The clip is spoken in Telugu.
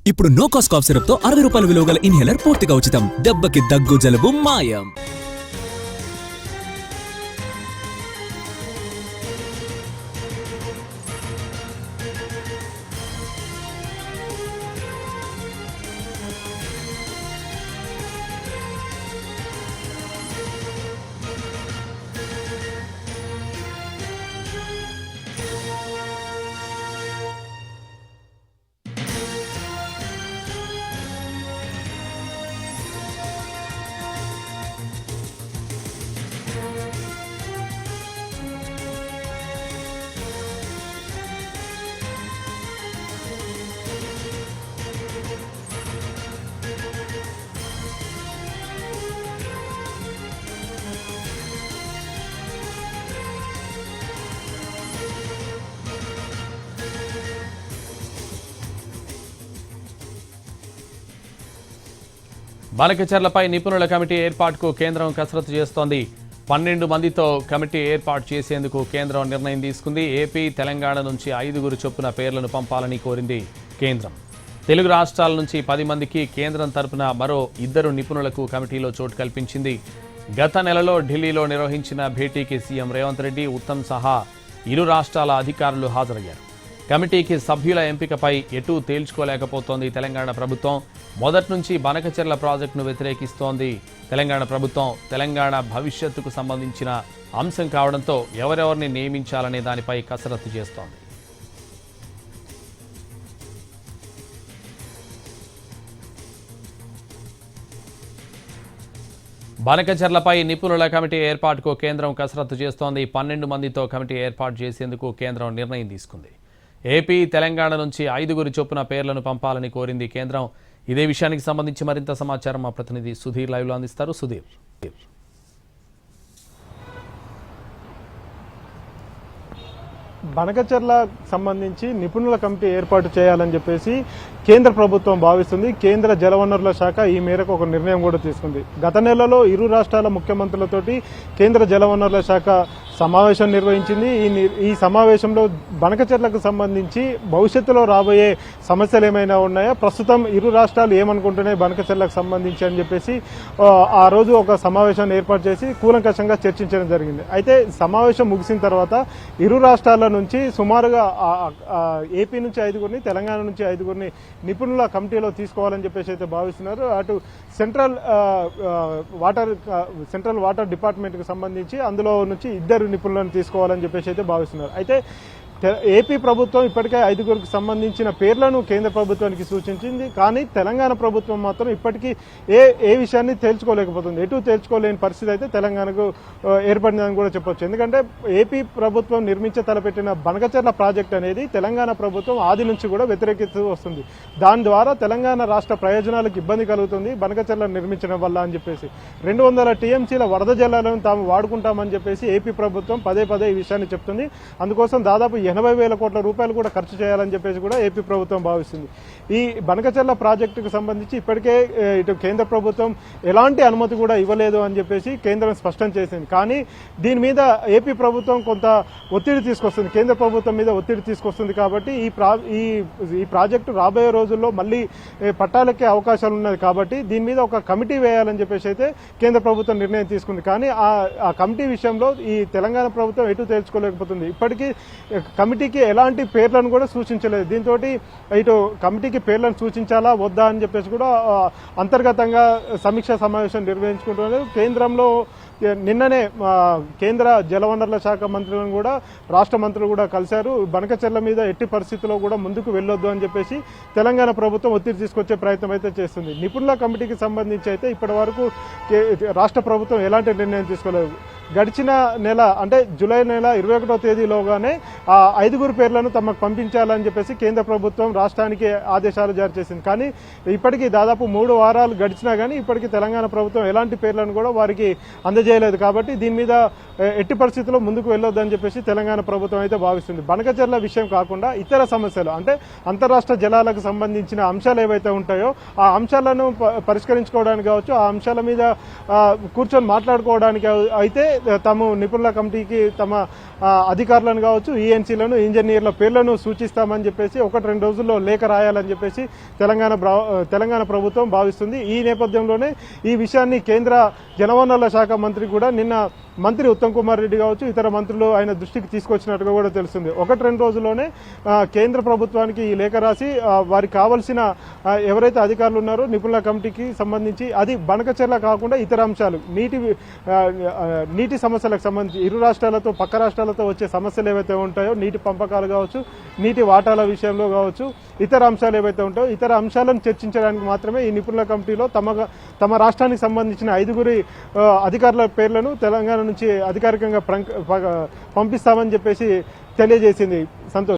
ఇప్పుడు నో కాస్ట్ కాఫ్ సిరప్ తో 60 రూపాయల విలువ గల ఇన్హేలర్ పూర్తిగా ఉచితం. దెబ్బకి దగ్గు జలుబు మాయం. బాలకచర్లపై నిపుణుల కమిటీ ఏర్పాటుకు కేంద్రం కసరత్తు చేస్తోంది. 12 మందితో కమిటీ ఏర్పాటు చేసేందుకు కేంద్రం నిర్ణయం తీసుకుంది. ఏపీ, తెలంగాణ నుంచి 5 చొప్పున పేర్లను పంపాలని కోరింది కేంద్రం. తెలుగు రాష్ట్రాల నుంచి 10 మందికి కేంద్రం తరపున మరో 2 నిపుణులకు కమిటీలో చోటు కల్పించింది. గత నెలలో ఢిల్లీలో నిర్వహించిన భేటీకి సీఎం రేవంత్ రెడ్డి, ఉత్తమ్ సహా ఇరు రాష్ట్రాల అధికారులు హాజరయ్యారు. కమిటీకి సభ్యుల ఎంపికపై ఎటూ తేల్చుకోలేకపోతోంది తెలంగాణ ప్రభుత్వం. మొదటి నుంచి బనకచెర్ల ప్రాజెక్టును వ్యతిరేకిస్తోంది తెలంగాణ ప్రభుత్వం. తెలంగాణ భవిష్యత్తుకు సంబంధించిన అంశం కావడంతో ఎవరెవరిని నియమించాలనే దానిపై కసరత్తు చేస్తోంది. బనకచెర్లపై నిపుణుల కమిటీ ఏర్పాటుకు కేంద్రం కసరత్తు చేస్తోంది. 12 మందితో కమిటీ ఏర్పాటు చేసేందుకు కేంద్రం నిర్ణయం తీసుకుంది. ఏపీ, తెలంగాణ నుంచి 5 చొప్పున పేర్లను పంపాలని కోరింది కేంద్రం. ఇదే విషయానికి సంబంధించి మరింత సమాచారం మా ప్రతినిధి సుధీర్ లైవ్లో అందిస్తారు. సుధీర్, బనకచెర్ల సంబంధించి నిపుణుల కమిటీ ఏర్పాటు చేయాలని చెప్పేసి కేంద్ర ప్రభుత్వం భావిస్తుంది. కేంద్ర జలవనరుల శాఖ ఈ మేరకు ఒక నిర్ణయం కూడా తీసుకుంది. గత నెలలో ఇరు రాష్ట్రాల ముఖ్యమంత్రులతోటి కేంద్ర జలవనరుల శాఖ సమావేశం నిర్వహించింది. ఈ సమావేశంలో బనకచెర్లకు సంబంధించి భవిష్యత్తులో రాబోయే సమస్యలు ఏమైనా ఉన్నాయా, ప్రస్తుతం ఇరు రాష్ట్రాలు ఏమనుకుంటున్నాయి బనకచెర్లకు సంబంధించి అని చెప్పేసి ఆ రోజు ఒక సమావేశాన్ని ఏర్పాటు చేసి కూలంకషంగా చర్చించడం జరిగింది. అయితే సమావేశం ముగిసిన తర్వాత ఇరు రాష్ట్రాల నుంచి సుమారుగా ఏపీ నుంచి 5 తెలంగాణ నుంచి 5 నిపుణుల కమిటీలో తీసుకోవాలని చెప్పేసి అయితే భావిస్తున్నారు. అటు సెంట్రల్ వాటర్ డిపార్ట్మెంట్కి సంబంధించి అందులో నుంచి 2 నిపుణులను తీసుకోవాలని చెప్పేసి అయితే భావిస్తున్నారు. అయితే ఏపీ ప్రభుత్వం ఇప్పటికే 5 సంబంధించిన పేర్లను కేంద్ర ప్రభుత్వానికి సూచించింది. కానీ తెలంగాణ ప్రభుత్వం మాత్రం ఇప్పటికీ ఏ విషయాన్ని తేల్చుకోలేకపోతుంది. ఎటు తేల్చుకోలేని పరిస్థితి అయితే తెలంగాణకు ఏర్పడిందని కూడా చెప్పొచ్చు. ఎందుకంటే ఏపీ ప్రభుత్వం తలపెట్టిన బనకచెర్ల ప్రాజెక్ట్ అనేది తెలంగాణ ప్రభుత్వం ఆది నుంచి కూడా వ్యతిరేకిస్తూ వస్తుంది. దాని ద్వారా తెలంగాణ రాష్ట్ర ప్రయోజనాలకు ఇబ్బంది కలుగుతుంది బనకచెర్ల నిర్మించడం వల్ల అని చెప్పేసి 200 టీఎంసీల వరద జలాలను తాము వాడుకుంటామని చెప్పేసి ఏపీ ప్రభుత్వం పదే ఈ విషయాన్ని చెప్తుంది. అందుకోసం దాదాపు 80,000 కోట్ల రూపాయలు కూడా ఖర్చు చేయాలని చెప్పేసి కూడా ఏపీ ప్రభుత్వం భావిస్తుంది. ఈ బనకచెర్ల ప్రాజెక్టుకు సంబంధించి ఇప్పటికే ఇటు కేంద్ర ప్రభుత్వం ఎలాంటి అనుమతి కూడా ఇవ్వలేదు అని చెప్పేసి కేంద్రం స్పష్టం చేసింది. కానీ దీని మీద ఏపీ ప్రభుత్వం కొంత ఒత్తిడి తీసుకొస్తుంది, కేంద్ర ప్రభుత్వం మీద ఒత్తిడి తీసుకొస్తుంది. కాబట్టి ఈ ప్రాజెక్టు రాబోయే రోజుల్లో మళ్ళీ పట్టాలెక్కే అవకాశాలు ఉన్నది. కాబట్టి దీని మీద ఒక కమిటీ వేయాలని చెప్పేసి అయితే కేంద్ర ప్రభుత్వం నిర్ణయం తీసుకుంది. కానీ ఆ కమిటీ విషయంలో ఈ తెలంగాణ ప్రభుత్వం ఎటు తేల్చుకోలేకపోతుంది. ఇప్పటికీ కమిటీకి ఎలాంటి పేర్లను కూడా సూచించలేదు. దీంతో ఇటు కమిటీకి పేర్లను సూచించాలా వద్దా అని చెప్పేసి కూడా అంతర్గతంగా సమీక్షా సమావేశం నిర్వహించుకుంటున్నారు. కేంద్రంలో నిన్ననే కేంద్ర జలవనరుల శాఖ మంత్రులను కూడా రాష్ట్ర మంత్రులు కూడా కలిశారు. బనకచెర్ల మీద ఎట్టి పరిస్థితుల్లో కూడా ముందుకు వెళ్ళొద్దు అని చెప్పేసి తెలంగాణ ప్రభుత్వం ఒత్తిడి తీసుకొచ్చే ప్రయత్నం అయితే చేస్తుంది. నిపుణుల కమిటీకి సంబంధించి అయితే ఇప్పటి వరకు రాష్ట్ర ప్రభుత్వం ఎలాంటి నిర్ణయం తీసుకోలేదు. గడిచిన నెల అంటే జూలై నెల 21వ తేదీలోగానే ఆ 5 పేర్లను తమకు పంపించాలని చెప్పేసి కేంద్ర ప్రభుత్వం రాష్ట్రానికి ఆదేశాలు జారీ చేసింది. కానీ ఇప్పటికీ దాదాపు 3 వారాలు గడిచినా కానీ ఇప్పటికీ తెలంగాణ ప్రభుత్వం ఎలాంటి పేర్లను కూడా వారికి అందజేయలేదు. కాబట్టి దీని మీద ఎట్టి పరిస్థితుల్లో ముందుకు వెళ్ళొద్దని చెప్పేసి తెలంగాణ ప్రభుత్వం అయితే భావిస్తుంది. బనకచెర్ల విషయం కాకుండా ఇతర సమస్యలు అంటే అంతర్రాష్ట్ర జలాలకు సంబంధించిన అంశాలు ఏవైతే ఉంటాయో ఆ అంశాలను పరిష్కరించుకోవడానికి కావచ్చు, ఆ అంశాల మీద కూర్చొని మాట్లాడుకోవడానికి అయితే తాము నిపుణుల కమిటీకి తమ అధికారులను కావచ్చు, ఈఎన్సీలను, ఇంజనీర్ల పేర్లను సూచిస్తామని చెప్పేసి 1-2 రోజుల్లో లేఖ రాయాలని చెప్పేసి తెలంగాణ ప్రభుత్వం భావిస్తుంది. ఈ నేపథ్యంలోనే ఈ విషయాన్ని కేంద్ర జలవనరుల శాఖ మంత్రి కూడా నిన్న మంత్రి ఉత్తమ్ కుమార్ రెడ్డి కావచ్చు, ఇతర మంత్రులు ఆయన దృష్టికి తీసుకొచ్చినట్టుగా కూడా తెలుస్తుంది. 1-2 రోజుల్లోనే కేంద్ర ప్రభుత్వానికి ఈ లేఖ రాసి వారికి కావాల్సిన ఎవరైతే అధికారులు ఉన్నారో నిపుణుల కమిటీకి సంబంధించి అది బనకచెర్ల కాకుండా ఇతర అంశాలు నీటి సమస్యలకు సంబంధించి ఇరు రాష్ట్రాలతో పక్క రాష్ట్రాలతో వచ్చే సమస్యలు ఏవైతే ఉంటాయో, నీటి పంపకాలు కావచ్చు, నీటి వాటాల విషయంలో కావచ్చు, ఇతర అంశాలు ఏవైతే ఉంటాయో ఇతర అంశాలను చర్చించడానికి మాత్రమే ఈ నిపుణుల కమిటీలో తమ రాష్ట్రానికి సంబంధించిన 5 అధికారుల పేర్లను తెలంగాణ నుంచి అధికారికంగా పంపిస్తామని చెప్పేసి తెలియజేసింది. సంతోష్.